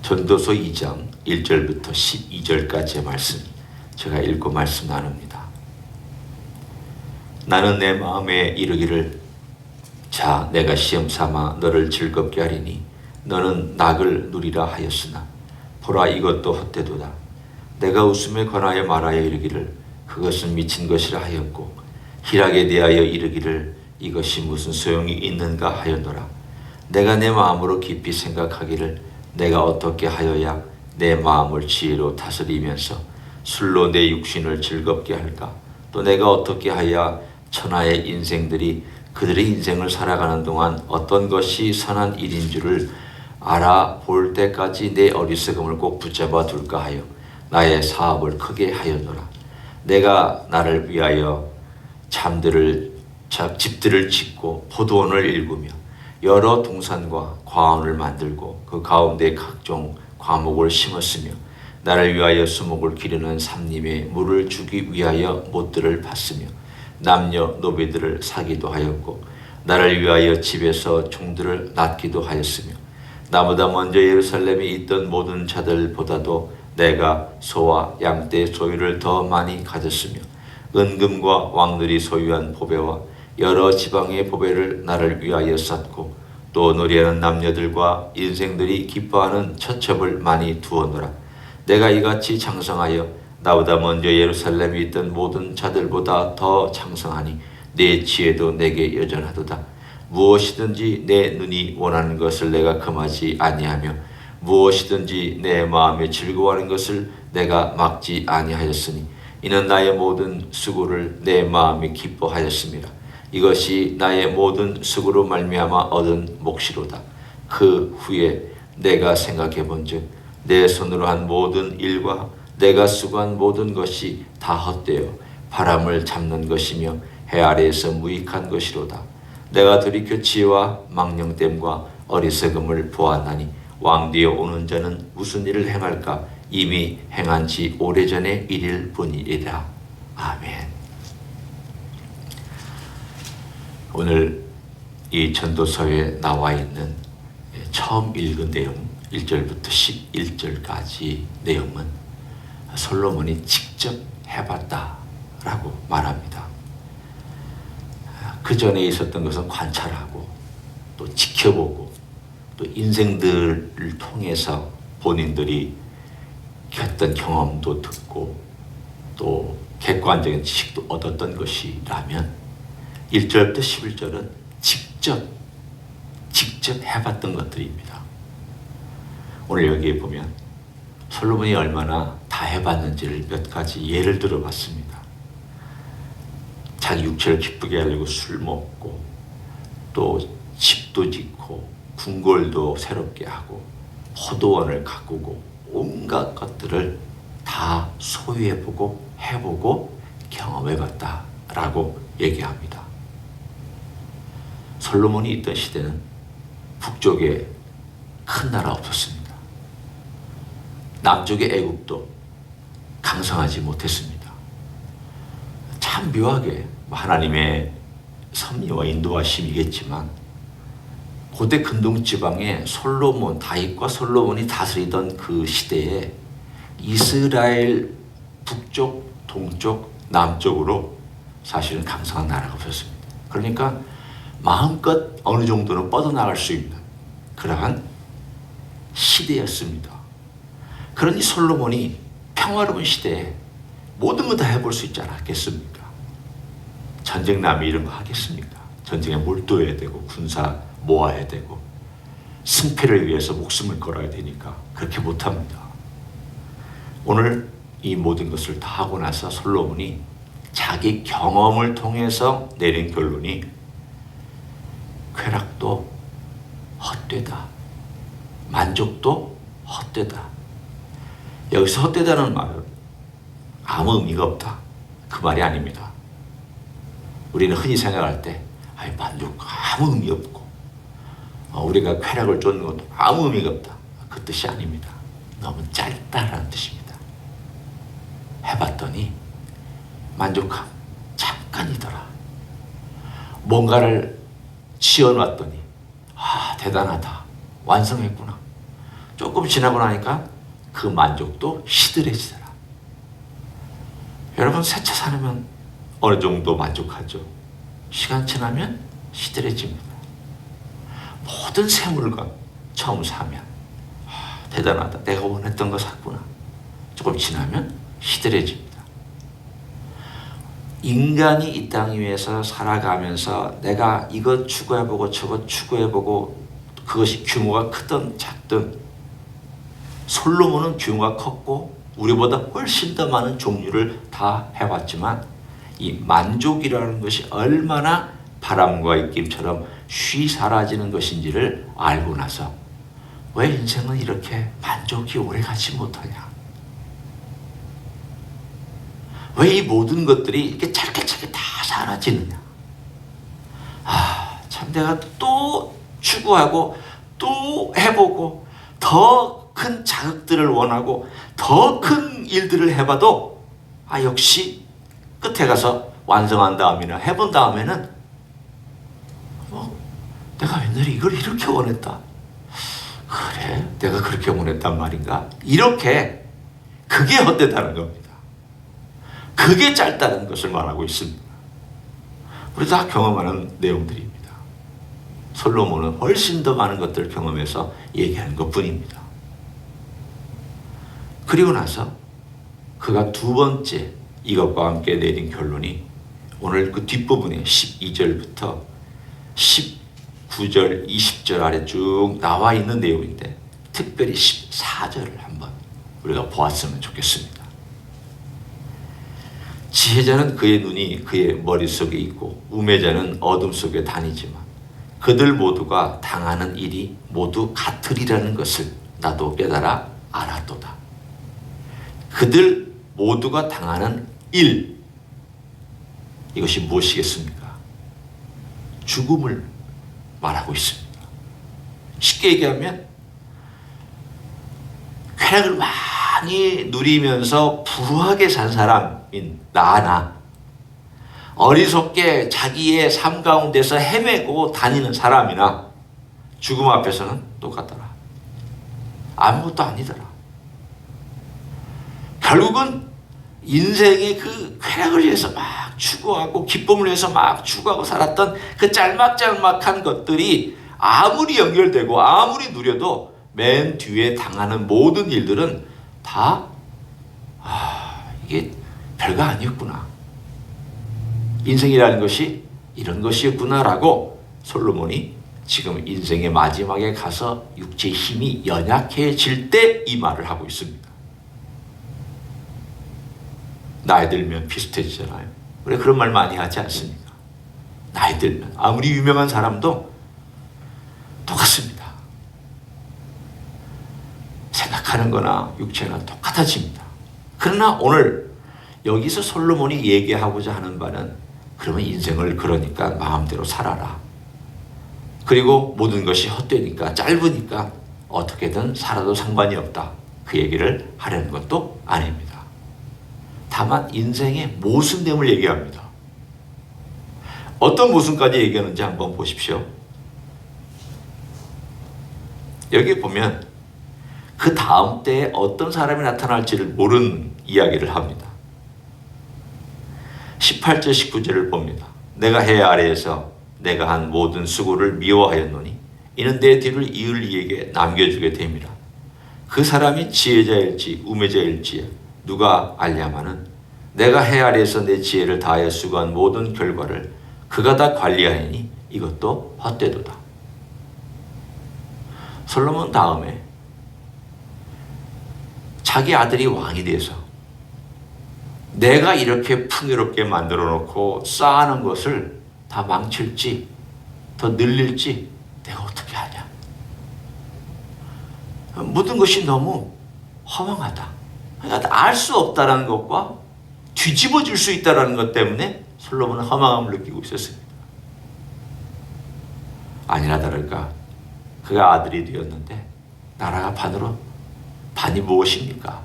전도서 2장 1절부터 12절까지의 말씀 제가 읽고 말씀 나눕니다. 나는 내 마음에 이르기를 자 내가 시험 삼아 너를 즐겁게 하리니 너는 낙을 누리라 하였으나 보라 이것도 헛되도다. 내가 웃음에 관하여 말하여 이르기를 그것은 미친 것이라 하였고 희락에 대하여 이르기를 이것이 무슨 소용이 있는가 하였노라. 내가 내 마음으로 깊이 생각하기를 내가 어떻게 하여야 내 마음을 지혜로 다스리면서 술로 내 육신을 즐겁게 할까? 또 내가 어떻게 하여야 천하의 인생들이 그들의 인생을 살아가는 동안 어떤 것이 선한 일인 줄을 알아볼 때까지 내 어리석음을 꼭 붙잡아 둘까 하여 나의 사업을 크게 하였노라. 내가 나를 위하여 집들을 짓고 포도원을 일구며 여러 동산과 과원을 만들고 그 가운데 각종 과목을 심었으며 나를 위하여 수목을 기르는 삼림에 물을 주기 위하여 못들을 팠으며 남녀 노비들을 사기도 하였고 나를 위하여 집에서 종들을 낳기도 하였으며 나보다 먼저 예루살렘에 있던 모든 자들보다도 내가 소와 양떼 소유를 더 많이 가졌으며 은금과 왕들이 소유한 보배와 여러 지방의 보배를 나를 위하여 쌓고 또 노래하는 남녀들과 인생들이 기뻐하는 처첩을 많이 두었노라. 내가 이같이 장성하여 나보다 먼저 예루살렘에 있던 모든 자들보다 더 장성하니 내 지혜도 내게 여전하도다. 무엇이든지 내 눈이 원하는 것을 내가 금하지 아니하며 무엇이든지 내 마음에 즐거워하는 것을 내가 막지 아니하였으니 이는 나의 모든 수고를 내 마음이 기뻐하였습니다. 이것이 나의 모든 수고로 말미암아 얻은 몫이로다. 그 후에 내가 생각해 본즉 내 손으로 한 모든 일과 내가 수고한 모든 것이 다 헛되어 바람을 잡는 것이며 해 아래에서 무익한 것이로다. 내가 돌이켜 지혜와 망령됨과 어리석음을 보았나니 왕뒤에 오는 자는 무슨 일을 행할까? 이미 행한 지 오래전의 일일 뿐이리라. 아멘. 오늘 이 전도서에 나와 있는 처음 읽은 내용 1절부터 11절까지 내용은 솔로몬이 직접 해봤다라고 말합니다. 그 전에 있었던 것은 관찰하고 또 지켜보고 또 인생들을 통해서 본인들이 했던 경험도 듣고 또 객관적인 지식도 얻었던 것이라면 1절부터 11절은 직접 해봤던 것들입니다. 오늘 여기에 보면 솔로몬이 얼마나 다 해봤는지를 몇 가지 예를 들어봤습니다. 자기 육체를 기쁘게 하려고 술 먹고 또 집도 짓고 궁궐도 새롭게 하고 포도원을 가꾸고 온갖 것들을 다 소유해보고 해보고 경험해봤다라고 얘기합니다. 솔로몬이 있던 시대는 북쪽에 큰 나라 없었습니다. 남쪽의 애국도 강성하지 못했습니다. 참 묘하게 하나님의 섭리와 인도하심이겠지만 고대 근동 지방에 다윗과 솔로몬이 다스리던 그 시대에 이스라엘 북쪽, 동쪽, 남쪽으로 사실은 강성한 나라가 없었습니다. 그러니까 마음껏 어느 정도는 뻗어나갈 수 있는 그러한 시대였습니다. 그러니 솔로몬이 평화로운 시대에 모든 걸 다 해볼 수 있지 않았겠습니까? 전쟁 남이 이런 거 하겠습니까? 전쟁에 몰두해야 되고 군사 모아야 되고 승패를 위해서 목숨을 걸어야 되니까 그렇게 못합니다. 오늘 이 모든 것을 다 하고 나서 솔로몬이 자기 경험을 통해서 내린 결론이 쾌락도 헛되다. 만족도 헛되다. 여기서 헛되다는 말은 아무 의미가 없다. 그 말이 아닙니다. 우리는 흔히 생각할 때 만족 아무 의미 없고 우리가 쾌락을 쫓는 것도 아무 의미가 없다. 그 뜻이 아닙니다. 너무 짧다라는 뜻입니다. 해봤더니 만족함 잠깐이더라. 뭔가를 지어놨더니 대단하다. 완성했구나. 조금 지나고 나니까 그 만족도 시들해지더라. 여러분, 새 차 사면 어느 정도 만족하죠? 시간 지나면 시들해집니다. 모든 새 물건 처음 사면 대단하다, 내가 원했던 거 샀구나. 조금 지나면 시들해집니다. 인간이 이 땅 위에서 살아가면서 내가 이거 추구해보고 저거 추구해보고 그것이 규모가 크든 작든, 솔로몬은 규모가 컸고 우리보다 훨씬 더 많은 종류를 다 해봤지만 이 만족이라는 것이 얼마나 바람과 입김처럼 쉬 사라지는 것인지를 알고 나서 왜 인생은 이렇게 만족이 오래가지 못하냐? 왜 이 모든 것들이 이렇게 짧게 다 사라지느냐? 참 내가 또 추구하고 또 해보고 더 큰 자극들을 원하고 더 큰 일들을 해봐도 역시 끝에 가서 완성한 다음이나 해본 다음에는 내가 옛날에 이걸 이렇게 원했다. 그래? 내가 그렇게 원했단 말인가? 이렇게, 그게 헛되다는 겁니다. 그게 짧다는 것을 말하고 있습니다. 우리 다 경험하는 내용들입니다. 솔로몬은 훨씬 더 많은 것들을 경험해서 얘기하는 것뿐입니다. 그리고 나서 그가 두 번째 이것과 함께 내린 결론이 오늘 그 뒷부분에 12절부터 19절, 20절 아래 쭉 나와 있는 내용인데, 특별히 14절을 한번 우리가 보았으면 좋겠습니다. 지혜자는 그의 눈이 그의 머릿속에 있고 우매자는 어둠 속에 다니지만 그들 모두가 당하는 일이 모두 같으리라는 것을 나도 깨달아 알았도다. 그들 모두가 당하는 일, 이것이 무엇이겠습니까? 죽음을 말하고 있습니다. 쉽게 얘기하면 쾌락을 많이 누리면서 부하게 산 사람인 나나 어리석게 자기의 삶 가운데서 헤매고 다니는 사람이나 죽음 앞에서는 똑같더라. 아무것도 아니더라. 결국은 인생의 그 쾌락을 위해서 막 추구하고 기쁨을 위해서 막 추구하고 살았던 그 짤막짤막한 것들이 아무리 연결되고 아무리 누려도 맨 뒤에 당하는 모든 일들은 다 이게 별거 아니었구나. 인생이라는 것이 이런 것이었구나라고 솔로몬이 지금 인생의 마지막에 가서 육체의 힘이 연약해질 때 이 말을 하고 있습니다. 나이 들면 비슷해지잖아요. 우리 그런 말 많이 하지 않습니까? 나이 들면 아무리 유명한 사람도 똑같습니다. 생각하는 거나 육체나 똑같아집니다. 그러나 오늘 여기서 솔로몬이 얘기하고자 하는 바는, 그러면 인생을 그러니까 마음대로 살아라. 그리고 모든 것이 헛되니까, 짧으니까 어떻게든 살아도 상관이 없다. 그 얘기를 하려는 것도 아닙니다. 다만 인생의 모순됨을 얘기합니다. 어떤 모순까지 얘기하는지 한번 보십시오. 여기 보면 그 다음 때에 어떤 사람이 나타날지를 모르는 이야기를 합니다. 18절 19절을 봅니다. 내가 해 아래에서 내가 한 모든 수고를 미워하였노니 이는 내 뒤를 이을 이에게 남겨주게 됨이라. 그 사람이 지혜자일지 우매자일지 누가 알냐마는 내가 해 아래에서 내 지혜를 다하여 수고한 모든 결과를 그가 다 관리하니 이것도 헛되도다. 솔로몬 다음에 자기 아들이 왕이 돼서 내가 이렇게 풍요롭게 만들어 놓고 쌓아놓은 것을 다 망칠지 더 늘릴지 내가 어떻게 하냐. 모든 것이 너무 허망하다. 알 수 없다는 것과 뒤집어질 수 있다는 것 때문에 솔로몬은 허망함을 느끼고 있었습니다. 아니나 다를까 그가 아들이 되었는데 나라가 반이 무엇입니까?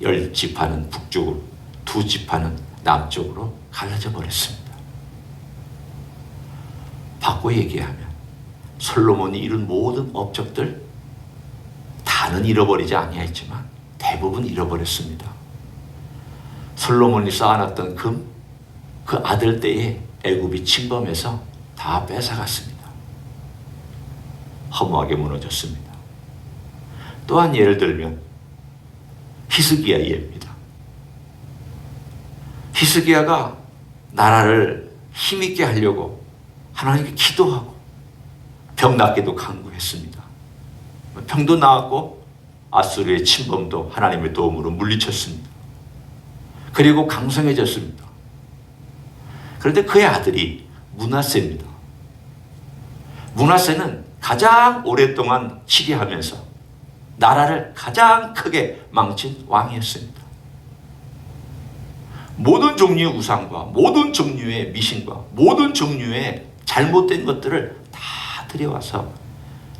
10지파는 북쪽으로 2지파는 남쪽으로 갈라져 버렸습니다. 바꿔 얘기하면 솔로몬이 이룬 모든 업적들 다 다는 잃어버리지 아니했지만 대부분 잃어버렸습니다. 솔로몬이 쌓아놨던 금, 그 아들 때에 애굽이 침범해서 다 뺏어갔습니다. 허무하게 무너졌습니다. 또한 예를 들면 히스기야 예입니다. 히스기야가 나라를 힘있게 하려고 하나님께 기도하고 병 낫게도 간구했습니다. 병도 나았고 아수르의 침범도 하나님의 도움으로 물리쳤습니다. 그리고 강성해졌습니다. 그런데 그의 아들이 므낫세입니다. 므낫세는 가장 오랫동안 치리하면서 나라를 가장 크게 망친 왕이었습니다. 모든 종류의 우상과 모든 종류의 미신과 모든 종류의 잘못된 것들을 다 들여와서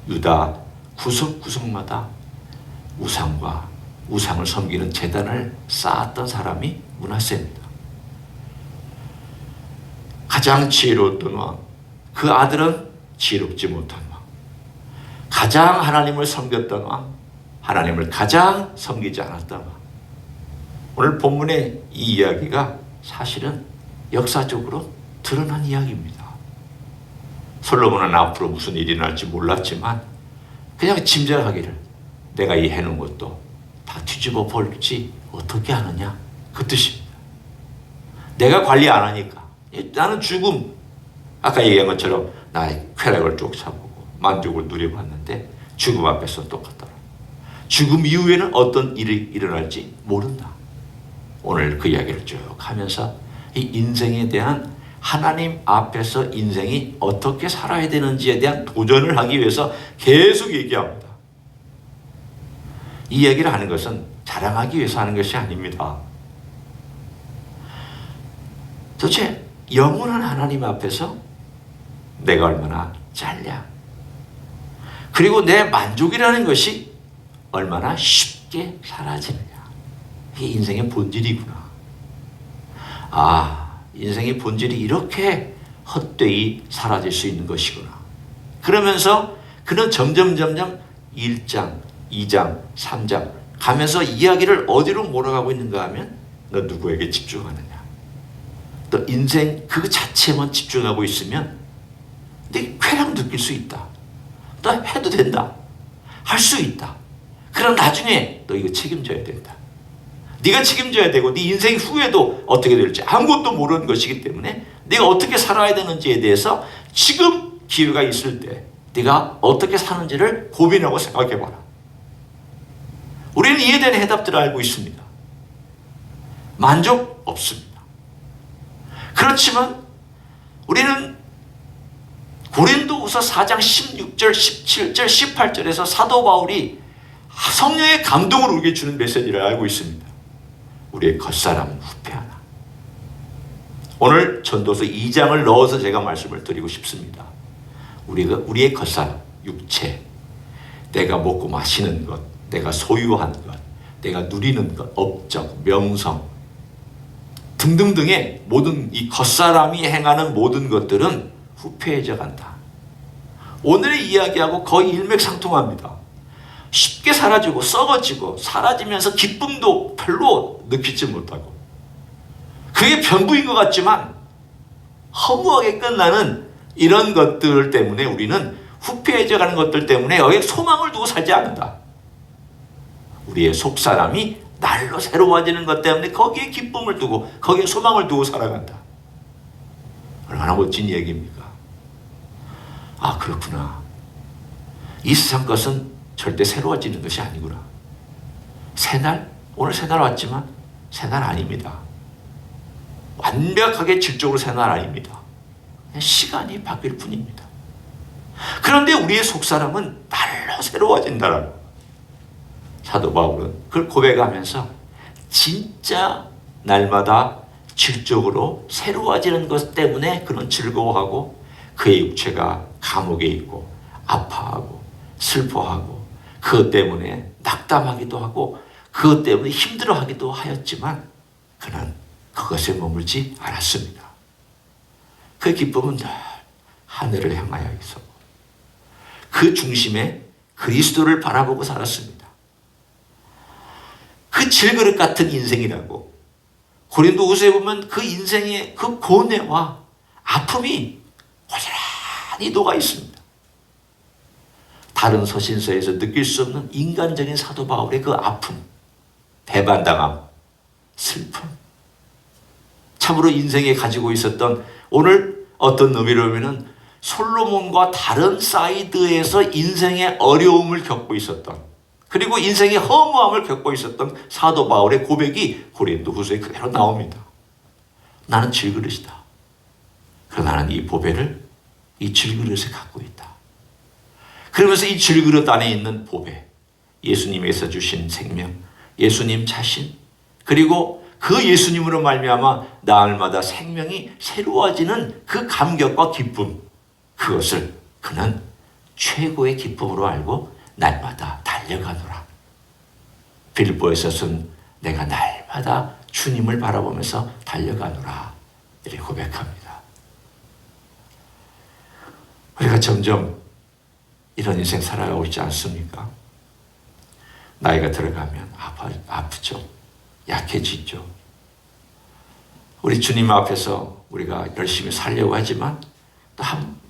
유다 구석구석마다 우상과 우상을 섬기는 제단을 쌓았던 사람이 므낫세입니다. 가장 지혜로웠던 왕, 그 아들은 지혜롭지 못한 왕. 가장 하나님을 섬겼던 왕, 하나님을 가장 섬기지 않았던 왕. 오늘 본문의 이 이야기가 사실은 역사적으로 드러난 이야기입니다. 솔로몬은 앞으로 무슨 일이 날지 몰랐지만 그냥 짐작하기를 내가 이 해놓은 것도 다 뒤집어 볼지 어떻게 하느냐, 그 뜻입니다. 내가 관리 안 하니까 나는 죽음, 아까 얘기한 것처럼 나의 쾌락을 쫓아보고 만족을 누려봤는데 죽음 앞에서 똑같더라. 죽음 이후에는 어떤 일이 일어날지 모른다. 오늘 그 이야기를 쭉 하면서 이 인생에 대한 하나님 앞에서 인생이 어떻게 살아야 되는지에 대한 도전을 하기 위해서 계속 얘기합니다. 이 얘기를 하는 것은 자랑하기 위해서 하는 것이 아닙니다. 도대체 영원한 하나님 앞에서 내가 얼마나 잘냐, 그리고 내 만족이라는 것이 얼마나 쉽게 사라지느냐, 이게 인생의 본질이구나. 아, 인생의 본질이 이렇게 헛되이 사라질 수 있는 것이구나. 그러면서 그는 점점 1장, 2장, 3장 가면서 이야기를 어디로 몰아가고 있는가 하면 너 누구에게 집중하느냐, 너 인생 그 자체만 집중하고 있으면 네 쾌락 느낄 수 있다. 너 해도 된다. 할 수 있다. 그럼 나중에 너 이거 책임져야 된다. 네가 책임져야 되고 네 인생 후에도 어떻게 될지 아무것도 모르는 것이기 때문에 네가 어떻게 살아야 되는지에 대해서 지금 기회가 있을 때 네가 어떻게 사는지를 고민하고 생각해봐라. 우리는 이에 대한 해답들을 알고 있습니다. 만족 없습니다. 그렇지만 우리는 고린도후서 4장 16절, 17절, 18절에서 사도 바울이 성령의 감동을 우리에게 주는 메시지를 알고 있습니다. 우리의 겉사람은 후패하나. 오늘 전도서 2장을 넣어서 제가 말씀을 드리고 싶습니다. 우리의 겉사람, 육체, 내가 먹고 마시는 것, 내가 소유한 것, 내가 누리는 것, 업적, 명성 등등등의 모든 이 겉사람이 행하는 모든 것들은 후패해져 간다. 오늘의 이야기하고 거의 일맥상통합니다. 쉽게 사라지고 썩어지고 사라지면서 기쁨도 별로 느끼지 못하고 그게 전부인 것 같지만 허무하게 끝나는 이런 것들 때문에 우리는 후패해져 가는 것들 때문에 여기에 소망을 두고 살지 않는다. 우리의 속사람이 날로 새로워지는 것 때문에 거기에 기쁨을 두고 거기에 소망을 두고 살아간다. 얼마나 멋진 얘기입니까? 아, 그렇구나. 이 세상 것은 절대 새로워지는 것이 아니구나. 새날, 오늘 새날 왔지만 새날 아닙니다. 완벽하게 질적으로 새날 아닙니다. 시간이 바뀔 뿐입니다. 그런데 우리의 속사람은 날로 새로워진다라는 사도 바울은 그걸 고백하면서 진짜 날마다 질적으로 새로워지는 것 때문에 그는 즐거워하고 그의 육체가 감옥에 있고 아파하고 슬퍼하고 그것 때문에 낙담하기도 하고 그것 때문에 힘들어하기도 하였지만 그는 그것에 머물지 않았습니다. 그 기쁨은 늘 하늘을 향하여 있었고 그 중심에 그리스도를 바라보고 살았습니다. 그 질그릇 같은 인생이라고. 고린도후서에 보면 그 인생의 그 고뇌와 아픔이 고스란히 녹아 있습니다. 다른 서신서에서 느낄 수 없는 인간적인 사도 바울의 그 아픔, 배반당함, 슬픔. 참으로 인생에 가지고 있었던, 오늘 어떤 의미로 보면 솔로몬과 다른 사이드에서 인생의 어려움을 겪고 있었던, 그리고 인생의 허무함을 겪고 있었던 사도 바울의 고백이 고린도후서에 그대로 나옵니다. 나는 질그릇이다. 그러나 나는 이 보배를 이 질그릇에 갖고 있다. 그러면서 이 질그릇 안에 있는 보배, 예수님에서 주신 생명, 예수님 자신, 그리고 그 예수님으로 말미암아 날마다 생명이 새로워지는 그 감격과 기쁨, 그것을 그는 최고의 기쁨으로 알고 날마다 달려가노라. 빌립보에서는 내가 날마다 주님을 바라보면서 달려가노라 이렇게 고백합니다. 우리가 점점 이런 인생 살아가고 있지 않습니까? 나이가 들어가면 아프죠. 약해지죠. 우리 주님 앞에서 우리가 열심히 살려고 하지만 또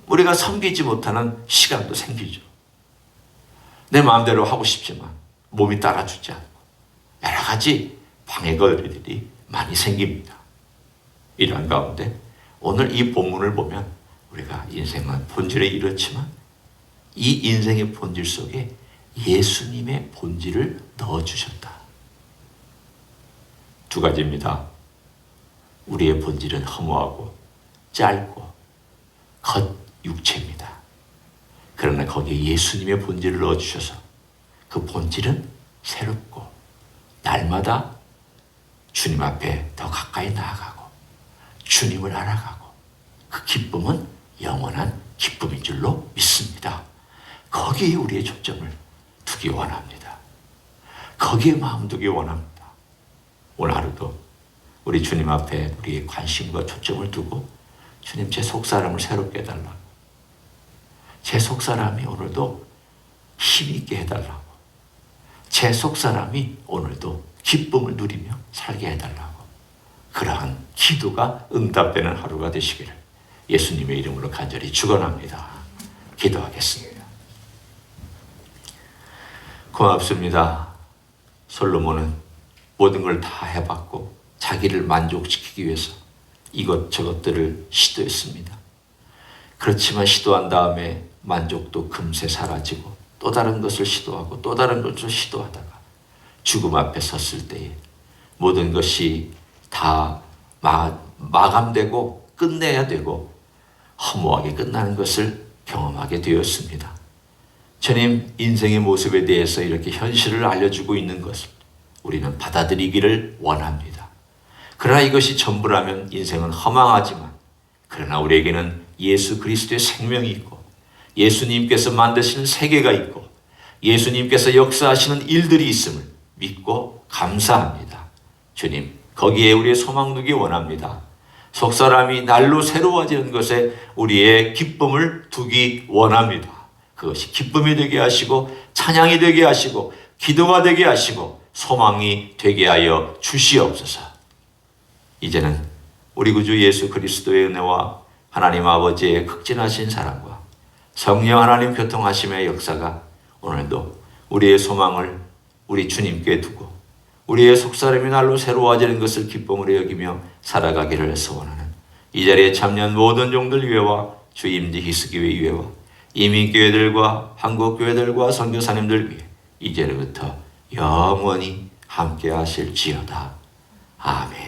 우리가 섬기지 못하는 시간도 생기죠. 내 마음대로 하고 싶지만 몸이 따라주지 않고 여러 가지 방해거리들이 많이 생깁니다. 이러한 가운데 오늘 이 본문을 보면 우리가 인생은 본질에 이렇지만 이 인생의 본질 속에 예수님의 본질을 넣어주셨다. 두 가지입니다. 우리의 본질은 허무하고 짧고 겉육체입니다. 그러나 거기에 예수님의 본질을 넣어주셔서 그 본질은 새롭고 날마다 주님 앞에 더 가까이 나아가고 주님을 알아가고 그 기쁨은 영원한 기쁨인 줄로 믿습니다. 거기에 우리의 초점을 두기 원합니다. 거기에 마음 두기 원합니다. 오늘 하루도 우리 주님 앞에 우리의 관심과 초점을 두고 주님 제 속사람을 새롭게 해달라고, 제 속사람이 오늘도 힘있게 해달라고, 제 속사람이 오늘도 기쁨을 누리며 살게 해달라고, 그러한 기도가 응답되는 하루가 되시기를 예수님의 이름으로 간절히 축원합니다. 기도하겠습니다. 고맙습니다. 솔로몬은 모든 걸 다 해봤고 자기를 만족시키기 위해서 이것저것들을 시도했습니다. 그렇지만 시도한 다음에 만족도 금세 사라지고 또 다른 것을 시도하고 또 다른 것을 시도하다가 죽음 앞에 섰을 때에 모든 것이 다 마감되고 끝내야 되고 허무하게 끝나는 것을 경험하게 되었습니다. 주님, 인생의 모습에 대해서 이렇게 현실을 알려주고 있는 것을 우리는 받아들이기를 원합니다. 그러나 이것이 전부라면 인생은 허망하지만, 그러나 우리에게는 예수 그리스도의 생명이 있고 예수님께서 만드시는 세계가 있고 예수님께서 역사하시는 일들이 있음을 믿고 감사합니다. 주님, 거기에 우리의 소망 두기 원합니다. 속사람이 날로 새로워지는 것에 우리의 기쁨을 두기 원합니다. 그것이 기쁨이 되게 하시고 찬양이 되게 하시고 기도가 되게 하시고 소망이 되게 하여 주시옵소서. 이제는 우리 구주 예수 그리스도의 은혜와 하나님 아버지의 극진하신 사랑과 성령 하나님 교통하심의 역사가 오늘도 우리의 소망을 우리 주님께 두고 우리의 속사람이 날로 새로워지는 것을 기쁨으로 여기며 살아가기를 소원하는 이 자리에 참여한 모든 종들 위해와 주임지 히스기회 위해와 이민교회들과 한국교회들과 선교사님들 위해 이제부터 영원히 함께 하실지어다. 아멘.